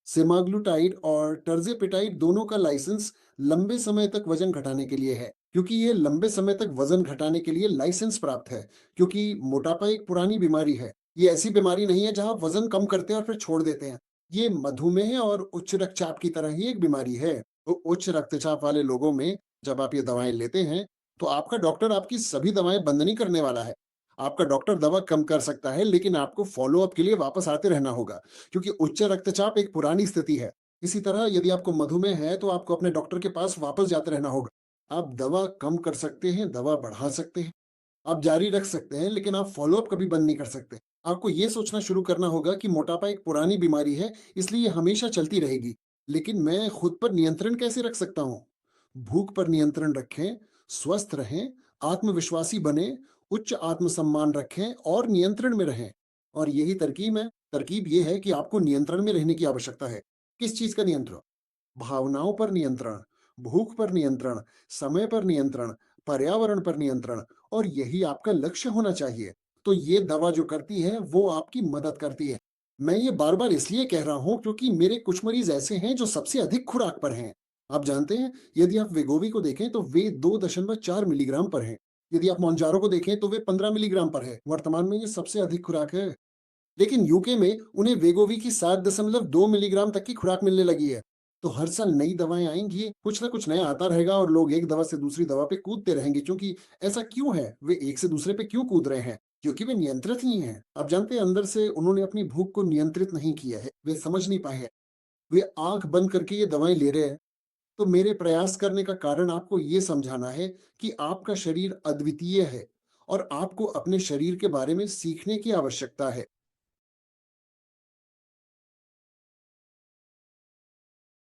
Semaglutide और टर्जेपेटाइड दोनों का लाइसेंस लंबे समय तक वजन घटाने के लिए है, क्योंकि ये लंबे समय तक वजन घटाने के लिए लाइसेंस प्राप्त है। क्योंकि मोटापा एक पुरानी बीमारी है, ये ऐसी बीमारी नहीं है जहां आप वजन कम करते हैं और फिर छोड़ देते हैं। ये मधुमेह और उच्च रक्तचाप की तरह ही एक बीमारी है। तो उच्च रक्तचाप वाले लोगों में जब आप ये दवाएं लेते हैं, तो आपका डॉक्टर आपकी सभी दवाएं बंद नहीं करने वाला है। आपका डॉक्टर दवा कम कर सकता है, लेकिन आपको फॉलो अप के लिए वापस आते रहना होगा, क्योंकि उच्च रक्तचाप एक पुरानी स्थिति है। इसी तरह यदि आपको मधुमेह है, तो आपको अपने डॉक्टर के पास वापस जाते रहना होगा। आप दवा कम कर सकते हैं, दवा बढ़ा सकते हैं, आप जारी रख सकते हैं, लेकिन आप फॉलो अप कभी बंद नहीं कर सकते। आपको ये सोचना शुरू करना होगा कि मोटापा एक पुरानी बीमारी है, इसलिए ये हमेशा चलती रहेगी। लेकिन मैं खुद पर नियंत्रण कैसे रख सकता हूँ? भूख पर नियंत्रण रखें, स्वस्थ रहें, आत्मविश्वासी बने, उच्च आत्मसम्मान रखें और नियंत्रण में रहें। और यही तरकीब है। तरकीब ये है कि आपको नियंत्रण में रहने की आवश्यकता है। किस चीज़ का नियंत्रण? भावनाओं पर नियंत्रण, भूख पर नियंत्रण, समय पर नियंत्रण, पर्यावरण पर नियंत्रण, और यही आपका लक्ष्य होना चाहिए। तो ये दवा जो करती है, वो आपकी मदद करती है। मैं ये बार-बार इसलिए कह रहा हूँ क्योंकि मेरे कुछ मरीज ऐसे हैं जो सबसे अधिक खुराक पर हैं। आप जानते हैं, यदि आप वेगोवी को देखें तो वे 2.4 मिलीग्राम पर हैं। यदि आप मोंजारो को देखें तो वे 15 मिलीग्राम पर है। वर्तमान में ये सबसे अधिक खुराक है। लेकिन यूके में उन्हें वेगोवी की 7.2 मिलीग्राम तक की खुराक मिलने लगी है। तो हर साल नई दवाएं आएंगी, कुछ ना कुछ नया आता रहेगा और लोग एक दवा से दूसरी दवा पे कूदते रहेंगे। क्योंकि ऐसा क्यों है? वे एक से दूसरे पे क्यों कूद रहे हैं? क्योंकि वे नियंत्रित नहीं है। आप जानते हैं, अंदर से उन्होंने अपनी भूख को नियंत्रित नहीं किया है, वे समझ नहीं पाए हैं। वे आंख बंद करके ये दवाएं ले रहे हैं। तो मेरे प्रयास करने का कारण आपको ये समझाना है कि आपका शरीर अद्वितीय है और आपको अपने शरीर के बारे में सीखने की आवश्यकता है।